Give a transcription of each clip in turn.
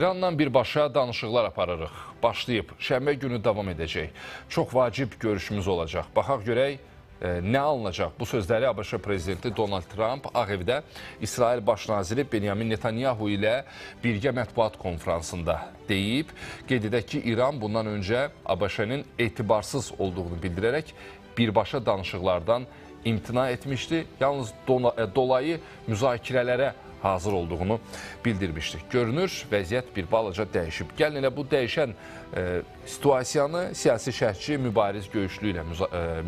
İranla birbaşa danışıqlar aparırıq. Başlayıb, şənbə günü davam edəcək. Çox vacib görüşümüz olacaq. Baxaq görək, nə alınacaq? Bu sözləri ABŞ prezidenti Donald Trump Ağ Evdə İsrail Baş naziri Benjamin Netanyahu ilə birgə mətbuat konfransında deyib. Qeyd edək ki, İran bundan öncə ABŞ-nin etibarsız olduğunu bildirərək birbaşa danışıqlardan imtina etmişdi. Yalnız dolayı müzakirələrə hazır olduğunu bildirmişdik. Görünür, vəziyyət bir balaca dəyişib. Gəlin elə bu dəyişən situasiyanı siyasi şərhçi Mübariz Göyüşlü ilə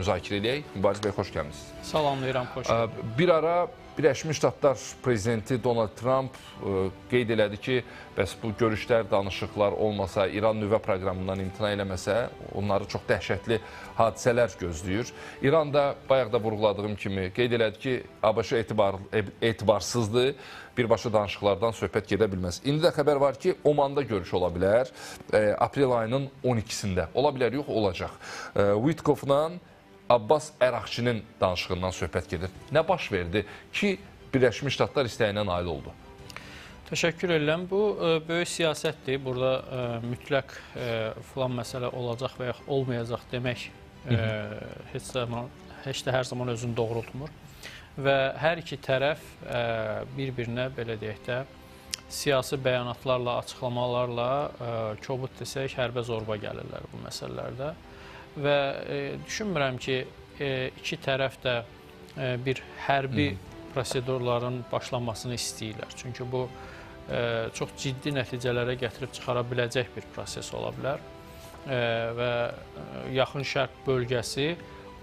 müzakirə edək. Mübariz bəy, xoş gəlmişsiniz. Salamlayıram, xoş gəldiniz. Bir ara Birləşmiş Ştatlar prezidenti Donald Trump qeyd elədi ki, bəs bu görüşlər, danışıqlar olmasa, İran nüvə proqramından imtina eləməsə, onları çox dəhşətli hadisələr gözləyir. İran da, bayaq da vurğuladığım kimi, qeyd elədi ki, ABŞ etibarsızdır, birbaşa danışıqlardan söhbət gedə bilməz. İndi də xəbər var ki, Omanda görüş ola bilər, aprel ayının 12-sində. Ola bilər, yox, olacaq. Witkoffla Abbas Əraqçinin danışığından söhbət gedir. Nə baş verdi ki, Birləşmiş Ştatlar istəyinə nail oldu? Təşəkkür edirəm. Bu böyük siyasətdir. Burada mütləq filan məsələ olacaq və yaxud olmayacaq demək heç də hər zaman özünü doğrultmur. Və hər iki tərəf bir-birinə, belə deyək də, siyasi bəyanatlarla, açıqlamalarla, kobud desək, hərbə zorba gəlirlər bu məsələlərdə. Və düşünmürəm ki, iki tərəf də bir hərbi prosedurların başlanmasını istəyirlər. Çünki bu çox ciddi nəticələrə gətirib çıxara biləcək bir proses ola bilər. Və Yaxın Şərq bölgəsi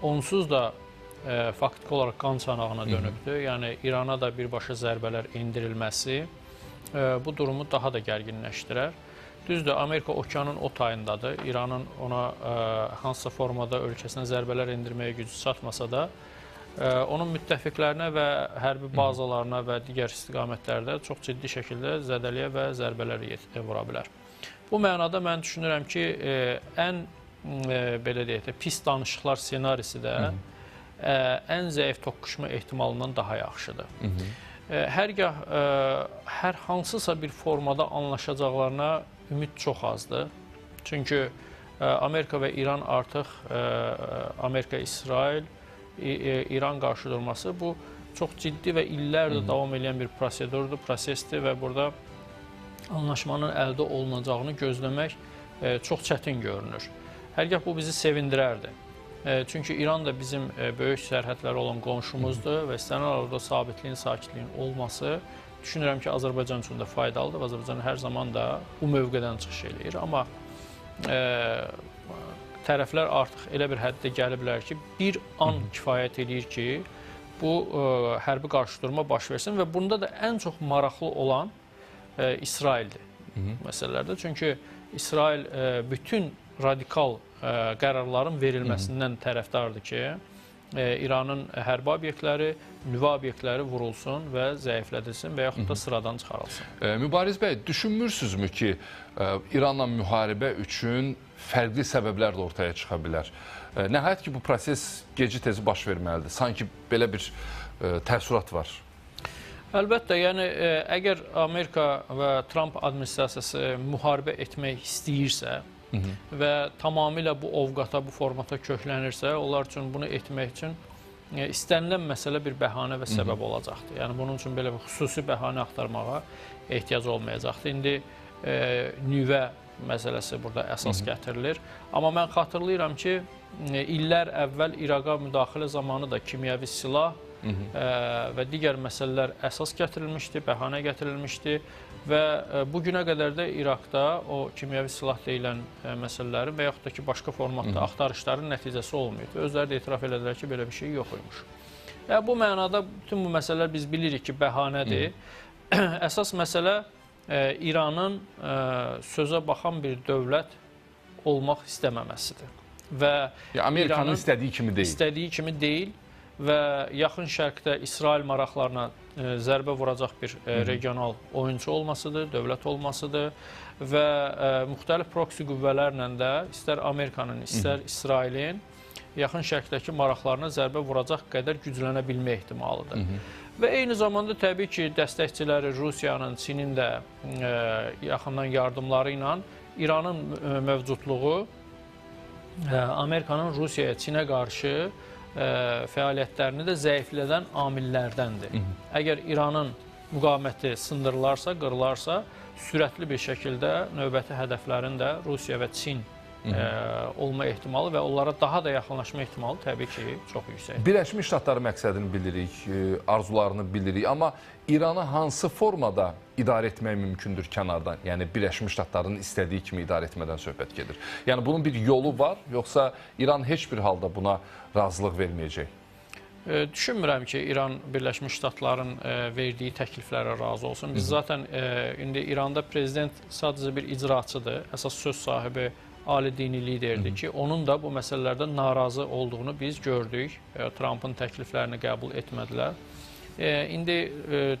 onsuz da faktiki olaraq qan çanağına dönübdür. Yəni, İrana da birbaşa zərbələr endirilməsi bu durumu daha da gərginləşdirər. Düzdür, Amerika okeanın o tayındadır. İranın ona hansısa formada ölkəsinə zərbələr endirməyə gücü çatmasa da, onun müttəfiqlərinə və hərbi bazalarına və digər istiqamətlərdə çox ciddi şəkildə zədəliyə və zərbələr vura bilər. Bu mənada mən düşünürəm ki, ən belə deyək də, pis danışıqlar senarisi də ən zəif toqquşma ehtimalından daha yaxşıdır. Hərgah hər hansısa bir formada anlaşacaqlarına ümid çox azdır. Çünki Amerika və İran artıq Amerika-İsrail, İran qarşıdurması bu çox ciddi və illərdir davam edən bir prosedurdur, prosesdir və burada anlaşmanın əldə olunacağını gözləmək çox çətin görünür. Hərgah bu bizi sevindirərdi. Çünki İran da bizim böyük sərhədləri olan qonşumuzdur və istənilən orada sabitliyin, sakitliyin olması düşünürəm ki, Azərbaycan üçün də faydalıdır. Azərbaycan hər zaman da bu mövqedən çıxış eləyir. Amma tərəflər artıq elə bir həddə gəliblər ki, bir an kifayət eləyir ki, bu hərbi qarşıdurma baş versin və bunda da ən çox maraqlı olan İsraildir məsələlərdə. Çünki İsrail bütün radikal qərarların verilməsindən tərəfdardır ki, İranın hərbi obyektləri, nüvə obyektləri vurulsun və zəiflədilsin və yaxud da sıradan çıxarılsın. Mübariz bəy, düşünmürsünüzmü ki, İranla müharibə üçün fərqli səbəblər də ortaya çıxa bilər? Nəhayət ki, bu proses geci-tezi baş verməlidir. Sanki belə bir təəssürat var. Əlbəttə, yəni əgər Amerika və Trump administrasiyası müharibə etmək istəyirsə və tamamilə bu ovqata, bu formata köklənirsə, onlar üçün bunu etmək üçün istənilən məsələ bir bəhanə və səbəb olacaqdır. Yəni, bunun üçün belə bir xüsusi bəhanə axtarmağa ehtiyac olmayacaqdır. İndi nüvə məsələsi burada əsas gətirilir. Amma mən xatırlayıram ki, illər əvvəl İraqa müdaxilə zamanı da kimyəvi silah və digər məsələlər əsas gətirilmişdi, bəhanə gətirilmişdi və bugünə qədər də İraqda o kimyəvi silah deyilən məsələlərin və yaxud da ki, başqa formatda axtarışların nəticəsi olmayıb. Özləri də etiraf elədilər ki, belə bir şey yox imiş. Bu mənada bütün bu məsələlər biz bilirik ki, bəhanədir. Əsas məsələ İranın sözə baxan bir dövlət olmaq istəməməsidir. Və Amerikanın istədiyi kimi deyil. İstədiyi kimi deyil və Yaxın Şərqdə İsrail maraqlarına zərbə vuracaq bir regional oyunçu olmasıdır, dövlət olmasıdır və müxtəlif proksi qüvvələrlə də istər Amerikanın, istər İsrailin yaxın şərqdəki maraqlarına zərbə vuracaq qədər güclənə bilmə ehtimalıdır. Və eyni zamanda təbii ki, dəstəkçiləri Rusiyanın, Çinin də yaxından yardımları ilə İranın mövcudluğu Amerikanın Rusiyaya, Çinə qarşı fəaliyyətlərini də zəiflədən amillərdəndir. Əgər İranın müqaviməti sındırılarsa, qırılarsa, sürətli bir şəkildə növbəti hədəflərin də Rusiya və Çin olma ehtimalı və onlara daha da yaxınlaşma ehtimalı təbii ki, çox yüksəkdir. Birləşmiş Ştatların məqsədini bilirik, arzularını bilirik, amma İranı hansı formada idarə etmək mümkündür kənardan? Yəni, Birləşmiş Ştatların istədiyi kimi idarə etmədən söhbət gedir. Yəni, bunun bir yolu var, yoxsa İran heç bir halda buna razılıq verməyəcək? Düşünmürəm ki, İran Birləşmiş Ştatların verdiyi təkliflərə razı olsun. Biz zaten indi İranda prezident sadəcə bir icraçıdır, əsas söz sahibi ali dini liderdir ki, onun da bu məsələlərdən narazı olduğunu biz gördük. Trumpın təkliflərini qəbul etmədilər. İndi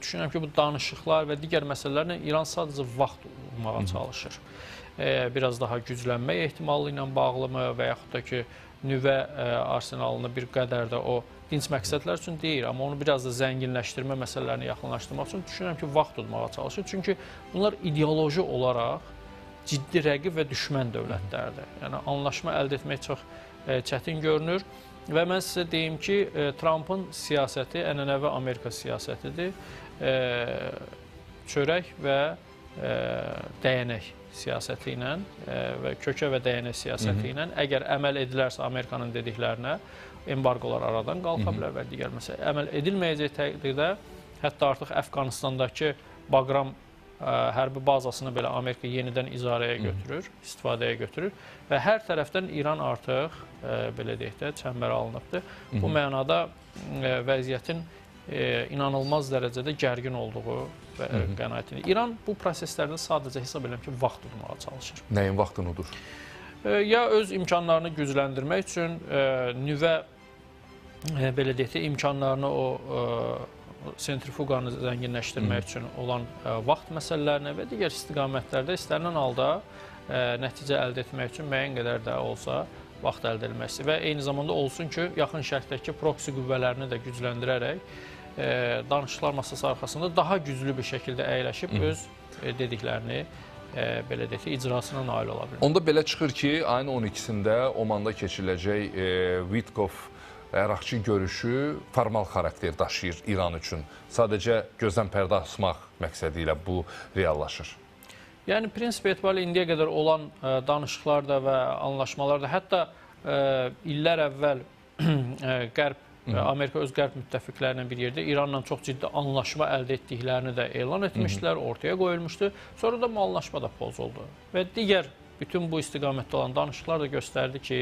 düşünürəm ki, bu danışıqlar və digər məsələlərlə İran sadəcə vaxt bulmağa çalışır. Biraz daha güclənmək ehtimalı ilə bağlımı və yaxud da ki, nüvə arsenalını bir qədər də o dinc məqsədlər üçün deyir, amma onu biraz da zənginləşdirmə məsələlərini yaxınlaşdırmaq üçün düşünürəm ki, vaxt tutmağa çalışır. Çünki bunlar ideoloji olaraq ciddi rəqib və düşmən dövlətlərdir. Yəni, anlaşma əldə etmək çox çətin görünür və mən sizə deyim ki, Trumpın siyasəti ənənəvi Amerika siyasətidir. Çörək və dəyənək siyasəti ilə və kökə və dəyənək siyasəti ilə əgər əməl edilərsə Amerikanın dediklərinə, embargolar aradan qalxa bilər və digər məsələ. Əməl edilməyəcək təqdirdə hətta artıq Əfqanistandakı Baqram hərbi bazasını belə Amerika yenidən icarəyə götürür, istifadəyə götürür və hər tərəfdən İran artıq, belə deyək də, çəmbərə alınıbdır. Bu mənada vəziyyətin inanılmaz dərəcədə gərgin olduğu qənaətini. İran bu proseslərdə sadəcə hesab edirəm ki, vaxt tutmağa çalışır. Nəyin vaxtını udur? Ya öz imkanlarını gücləndirmək üçün nüvə, belə deyək də, imkanlarını o sentrifuqanı zənginləşdirmək üçün olan vaxt məsələlərinə və digər istiqamətlərdə istənilən halda nəticə əldə etmək üçün müəyyən qədər də olsa vaxt əldə edilməsi və eyni zamanda olsun ki, yaxın şərqdəki proksi qüvvələrini də gücləndirərək danışıqlar masası arxasında daha güclü bir şəkildə əyləşib öz dediklərini belə deyək ki, icrasına nail ola bilər. Onda belə çıxır ki, ayın 12-sində Omanda keçiriləcək Witkoff Əraqçı görüşü formal xarakter daşıyır İran üçün. Sadəcə gözdən pərdə asmaq məqsədi ilə bu reallaşır. Yəni, prinsip etibarilə indiyə qədər olan danışıqlarda və anlaşmalarda, hətta illər əvvəl Amerika öz qərb müttəfiqlərlə bir yerdə İranla çox ciddi anlaşma əldə etdiklərini də elan etmişdilər, ortaya qoyulmuşdu. Sonra da bu anlaşma da pozuldu. Və digər bütün bu istiqamətdə olan danışıqlar da göstərdi ki,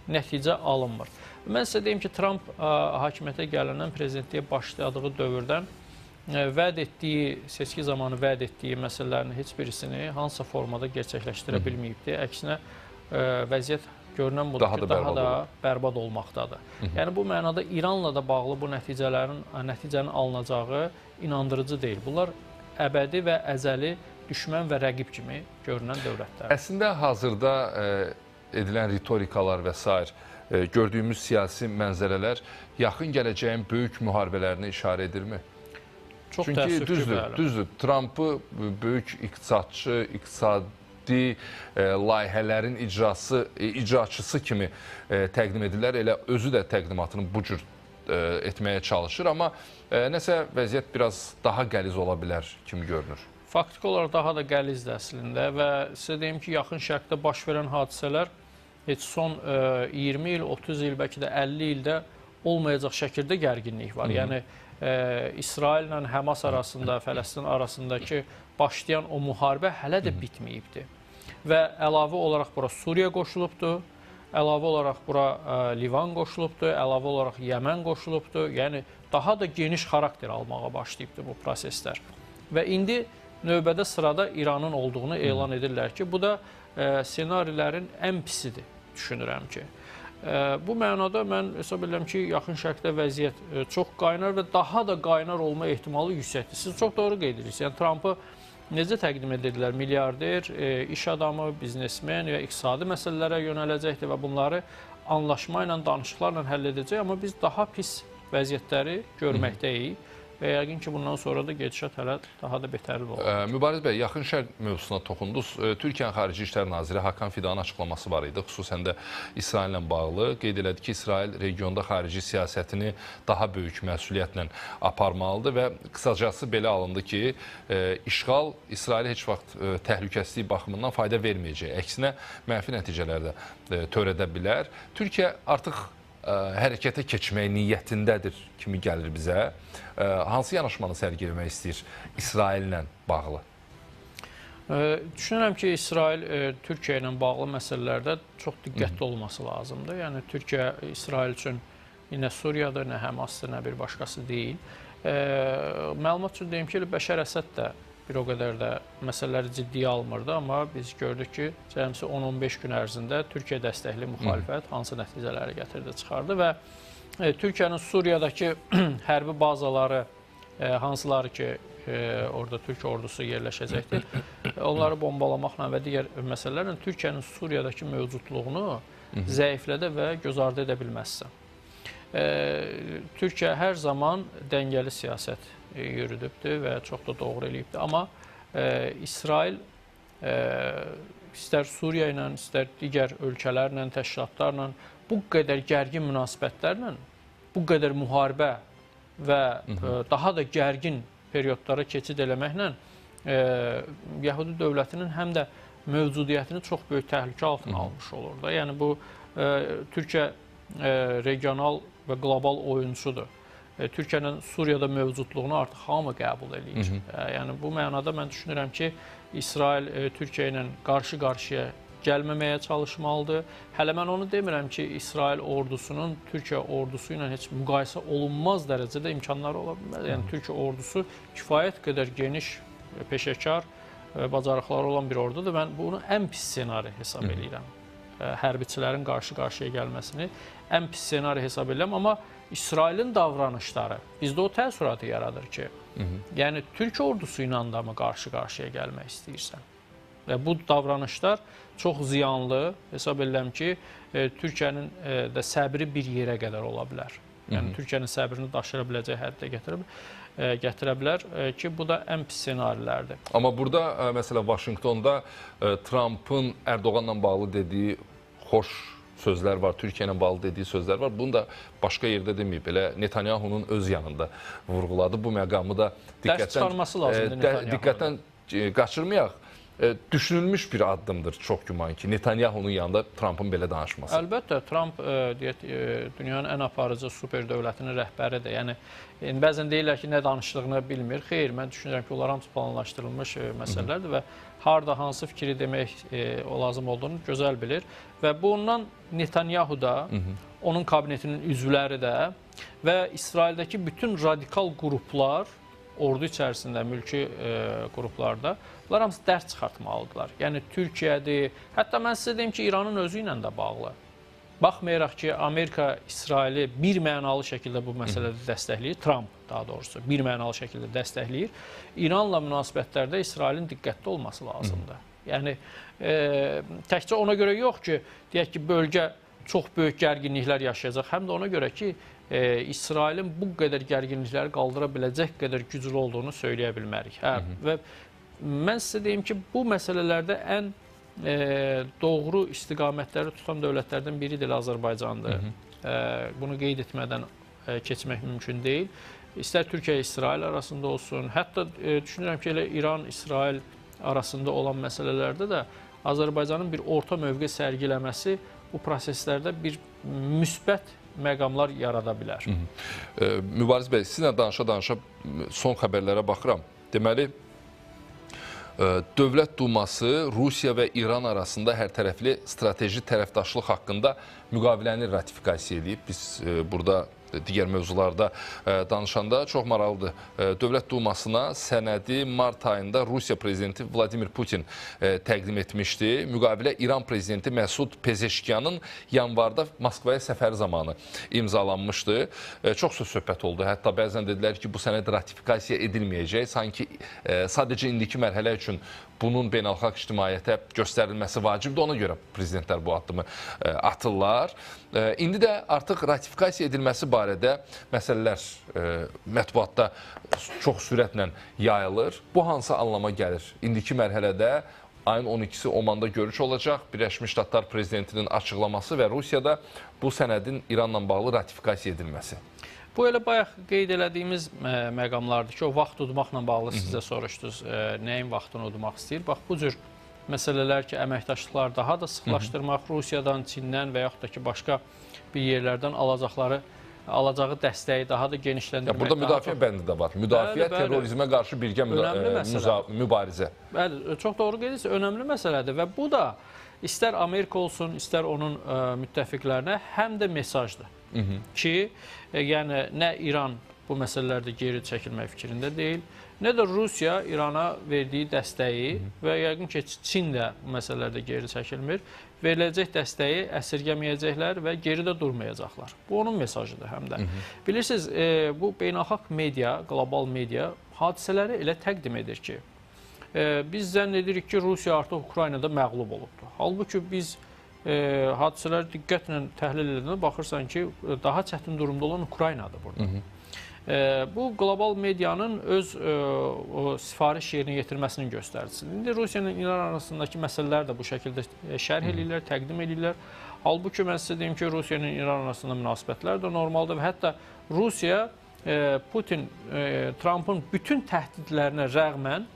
nəticə alınmır. Mən sizə deyim ki, Trump hakimiyyətə gələndən prezidentliyə başladığı dövrdən vəd etdiyi, seçki zamanı vəd etdiyi məsələlərin heç birisini hansısa formada gerçəkləşdirə bilməyibdir. Əksinə, vəziyyət görünən budur ki, daha da bərbad olmaqdadır. Yəni, bu mənada İranla da bağlı bu nəticənin alınacağı inandırıcı deyil. Bunlar əbədi və əzəli düşmən və rəqib kimi görünən dövlətlərdir. Əslində, hazırda edilən ritorikalar və s. Gördüyümüz siyasi mənzərələr yaxın gələcəyin böyük müharibələrini işarə edirmi? Çox təəssüf ki, bəli. Düzdür, Trumpı böyük iqtisadçı, iqtisadi layihələrin icraçısı kimi təqdim edirlər. Elə özü də təqdimatını bu cür etməyə çalışır, amma nəsə vəziyyət biraz daha qəliz ola bilər kimi görünür. Faktiki olaraq daha da qəlizdir əslində və sizə deyim ki, yaxın şərqdə baş verən hadisələr heç son 20 il, 30 il, bəlkə də 50 ildə olmayacaq şəkildə gərginlik var. Yəni, İsraillə Həmas arasında, Fələstin arasındakı başlayan o müharibə hələ də bitməyibdir. Və əlavə olaraq bura Suriya qoşulubdur, əlavə olaraq bura Livan qoşulubdur, əlavə olaraq Yəmən qoşulubdur. Yəni, daha da geniş xarakter almağa başlayıbdır bu proseslər. Və indi növbədə sırada İranın olduğunu elan edirlər ki, bu da senarilərin ən pisidir, düşünürəm ki. Bu mənada mən hesab edirəm ki, yaxın şərqdə vəziyyət çox qaynar və daha da qaynar olma ehtimalı yüksəkdir. Siz çox doğru qeyd edirsiniz. Yəni, Trumpı necə təqdim edirlər? Milyarder, iş adamı, biznesmen və iqtisadi məsələlərə yönələcəkdir və bunları anlaşma ilə, danışıqlarla həll edəcək, amma biz daha pis vəziyyətləri görməkdəyik. Və yəqin ki, bundan sonra da gedişat hələ daha da betərli olacaq. Mübariz bəy, yaxın şərq mövzusuna toxundunuz. Türkiyənin Xarici İşlər Naziri Hakan Fidanın açıqlaması var idi, xüsusən də İsraillə bağlı. Qeyd elədi ki, İsrail regionda xarici siyasətini daha böyük məsuliyyətlə aparmalıdır və qısacası belə alındı ki, işğal İsraili heç vaxt təhlükəsizlik baxımından fayda verməyəcək. Əksinə, mənfi nəticələr də törədə bilər. Türkiyə artıq hərəkətə keçmək niyyətindədir kimi gəlir bizə. Hansı yanaşmanı sərgiləmək istəyir İsraillə bağlı? Düşünürəm ki, İsrail Türkiyə ilə bağlı məsələlərdə çox diqqətli olması lazımdır. Yəni, Türkiyə İsrail üçün nə Suriyadır, nə Həmasdır, nə bir başqası deyil. Məlumat üçün deyim ki, Bəşər Əsəd də bir o qədər də məsələləri ciddiyə almırdı, amma biz gördük ki, cəmsi 10-15 gün ərzində Türkiyə dəstəkli müxalifət hansı nəticələri gətirdi, çıxardı və Türkiyənin Suriyadakı hərbi bazaları, hansıları ki, orada Türk ordusu yerləşəcəkdir, onları bombalamaqla və digər məsələlərlə Türkiyənin Suriyadakı mövcudluğunu zəiflədə və göz ardı edə bilməzsən. Türkiyə hər zaman dəngəli siyasət yürüdübdür və çox da doğru eləyibdir. Amma İsrail istər Suriya ilə, istər digər ölkələrlə, təşkilatlarla bu qədər gərgin münasibətlərlə, bu qədər müharibə və daha da gərgin periodlara keçid eləməklə Yəhudi dövlətinin həm də mövcudiyyətini çox böyük təhlükə altına almış olur da. Yəni bu Türkiyə regional və qlobal oyunçudur. Türkiyənin Suriyada mövcudluğunu artıq hamı qəbul edir. Yəni bu mənada mən düşünürəm ki, İsrail Türkiyə ilə qarşı-qarşıya gəlməməyə çalışmalıdır. Hələ mən onu demirəm ki, İsrail ordusunun Türkiyə ordusu ilə heç müqayisə olunmaz dərəcədə imkanları ola bilməz. Yəni Türkiyə ordusu kifayət qədər geniş, peşəkar, bacarıqları olan bir ordudur. Mən bunu ən pis ssenari hesab edirəm. Hərbiçilərin qarşı-qarşıya gəlməsini ən pis ssenari hesab edirəm. Amma İsrailin davranışları bizdə o təəssüratı yaradır ki, yəni Türk ordusu ilə də mı qarşı-qarşıya gəlmək istəyirsən? Və bu davranışlar çox ziyanlı, hesab edirəm ki, Türkiyənin də səbri bir yerə qədər ola bilər. Yəni Türkiyənin səbrini daşıra biləcək həddə gətirə bilər ki, bu da ən pis ssenarilərdir. Amma burada, məsələn, Vaşinqtonda Trumpın Ərdoğanla bağlı dediyi xoş sözlər var, Türkiyə ilə bağlı dediyi sözlər var. Bunu da başqa yerdə deməyib, elə Netanyahunun öz yanında vurğuladı. Bu məqamı da diqqətdən qaçırmayaq. Düşünülmüş bir addımdır çox güman ki, Netanyahunun yanında Trumpın belə danışması. Əlbəttə, Trump dünyanın ən aparıcı super dövlətinin rəhbəridir. Yəni, bəzən deyirlər ki, nə danışdığını bilmir. Xeyr, mən düşünürəm ki, onlar hamısı planlaşdırılmış məsələlərdir və harada hansı fikri demək lazım olduğunu gözəl bilir. Və bundan Netanyahu da, onun kabinetinin üzvləri də və İsraildəki bütün radikal qruplar, ordu içərisində, mülki qruplarda bunlar hamısı dərs çıxartmalıdırlar. Yəni Türkiyədir, hətta mən sizə deyim ki, İranın özü ilə də bağlı. Baxmayaraq ki, Amerika İsraili bir mənalı şəkildə bu məsələdə dəstəkləyir, Trump daha doğrusu bir mənalı şəkildə dəstəkləyir. İranla münasibətlərdə İsrailin diqqətli olması lazımdır. Yəni təkcə ona görə yox ki, deyək ki, bölgə çox böyük gərginliklər yaşayacaq, həm də ona görə ki, İsrailin bu qədər gərginlikləri qaldıra biləcək qədər güclü olduğunu söyləyə bilmərik. Və mən sizə deyim ki, bu məsələlərdə ən doğru istiqamətləri tutan dövlətlərdən biridir Azərbaycandır. Bunu qeyd etmədən keçmək mümkün deyil. İstər Türkiyə-İsrail arasında olsun, hətta düşünürəm ki, elə İran-İsrail arasında olan məsələlərdə də Azərbaycanın bir orta mövqe sərgiləməsi bu proseslərdə bir müsbət məqamlar yarada bilər. Mübariz bəy, sizinlə danışa-danışa son xəbərlərə baxıram. Deməli, Dövlət Duması Rusiya və İran arasında hərtərəfli strateji tərəfdaşlıq haqqında müqaviləni ratifikasiya edib. Biz burada digər mövzularda danışanda çox maraqlıdır. Dövlət Dumasına sənədi mart ayında Rusiya prezidenti Vladimir Putin təqdim etmişdi. Müqavilə İran prezidenti Məsud Pezeşkiyanın yanvarda Moskvaya səfəri zamanı imzalanmışdı. Çox söz-söhbət oldu. Hətta bəzən dedilər ki, bu sənəd ratifikasiya edilməyəcək. Sanki sadəcə indiki mərhələ üçün bunun beynəlxalq ictimaiyyətə göstərilməsi vacibdir. Ona görə prezidentlər bu addımı atırlar. İndi də artıq ratifikasiya edilməsi barədə məsələlər mətbuatda çox sürətlə yayılır. Bu hansı anlama gəlir? İndiki mərhələdə ayın 12-si Omanda görüş olacaq. Birləşmiş Ştatlar prezidentinin açıqlaması və Rusiyada bu sənədin İranla bağlı ratifikasiya edilməsi. Bu elə bayaq qeyd elədiyimiz məqamlardır ki, o vaxt udmaqla bağlı sizə soruşdunuz, nəyin vaxtını udmaq istəyir. Bax, bu cür məsələlər ki, əməkdaşlıqları daha da sıxlaşdırmaq, Rusiyadan, Çindən və yaxud da ki, başqa bir yerlərdən alacağı dəstəyi daha da genişləndirmək. Burada müdafiə bəndi də var. Müdafiə, terrorizmə qarşı birgə mübarizə. Bəli, çox doğru qeyd edirсiniz, önəmli məsələdir və bu da istər Amerika olsun, istər onun müttəfiqlərinə həm də mesajdır ki, yəni nə İran bu məsələlərdə geri çəkilmək fikrində deyil, nə də Rusiya İrana verdiyi dəstəyi və yəqin ki, Çin də bu məsələlərdə geri çəkilmir, veriləcək dəstəyi əsirgəməyəcəklər və geridə durmayacaqlar. Bu onun mesajıdır həm də. Bilirsiniz, bu beynəlxalq media, qlobal media hadisələri elə təqdim edir ki, biz zənn edirik ki, Rusiya artıq Ukraynada məğlub olubdur. Halbuki biz hadisələri diqqətlə təhlil edəndə baxırsan ki, daha çətin durumda olan Ukraynadır burada. Bu qlobal medianın öz sifariş yerinə yetirməsinin göstəricisidir. İndi Rusiya ilə İran arasındakı məsələlər də bu şəkildə şərh edirlər, təqdim edirlər. Halbuki mən sizə deyim ki, Rusiya ilə İran arasında münasibətlər də normaldır və hətta Rusiya Putin, Trumpın bütün təhdidlərinə rəğmən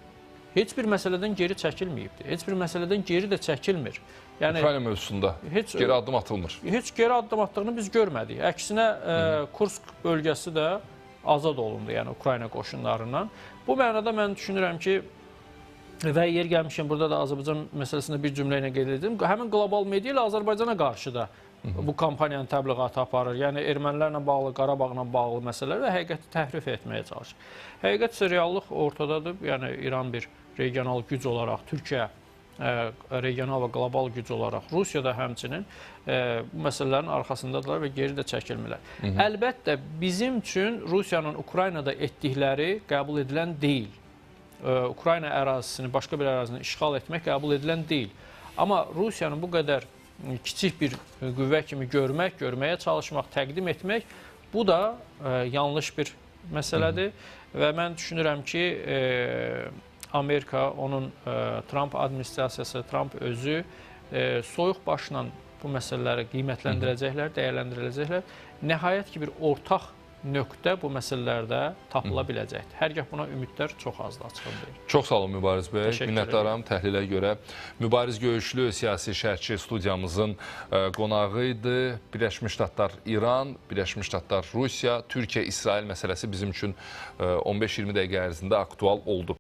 heç bir məsələdən geri çəkilməyibdir. Heç bir məsələdən geri də çəkilmir. Yəni, Ukrayna mövzusunda geri addım atılmır. Heç geri addım attığını biz görmədik. Əksinə, Kursk bölgəsi də azad olundu, yəni Ukrayna qoşunlarından. Bu mənada mən düşünürəm ki, və yer gəlmişkən burada da Azərbaycan məsələsində bir cümlə ilə qeyd edim, həmin qlobal media ilə Azərbaycana qarşı da bu kampaniyanın təbliğatı aparır. Yəni ermənilərlə bağlı, Qarabağla bağlı məsələlər və həqiqəti təhrif etməyə çalışır. Həqiqət isə reallıq ortadadır. Yəni İran bir regional güc olaraq, Türkiyə regional və qlobal güc olaraq, Rusiya da həmçinin bu məsələlərin arxasındadılar və geri də çəkilmirlər. Əlbəttə, bizim üçün Rusiyanın Ukraynada etdikləri qəbul edilən deyil. Ukrayna ərazisini, başqa bir ərazini işğal etmək qəbul edilən deyil. Amma Rusiyanın bu qədər kiçik bir qüvvə kimi görməyə çalışmaq, təqdim etmək, bu da yanlış bir məsələdir və mən düşünürəm ki, Amerika, onun Trump administrasiyası, Trump özü soyuq başla bu məsələləri qiymətləndirəcəklər, dəyərləndirəcəklər. Nəhayət ki, bir ortaq nöqtə bu məsələlərdə tapıla biləcəkdir. Hərgah buna ümidlər çox azdır, açığım deyil. Çox sağ olun Mübariz bəy. Minnətdaram təhlilə görə. Mübariz Göyüşlü, siyasi şərhçi studiyamızın qonağı idi. Birləşmiş Ştatlar İran, Birləşmiş Ştatlar Rusiya, Türkiyə, İsrail məsələsi bizim üçün 15-20 dəqiqə ərzində aktual oldu.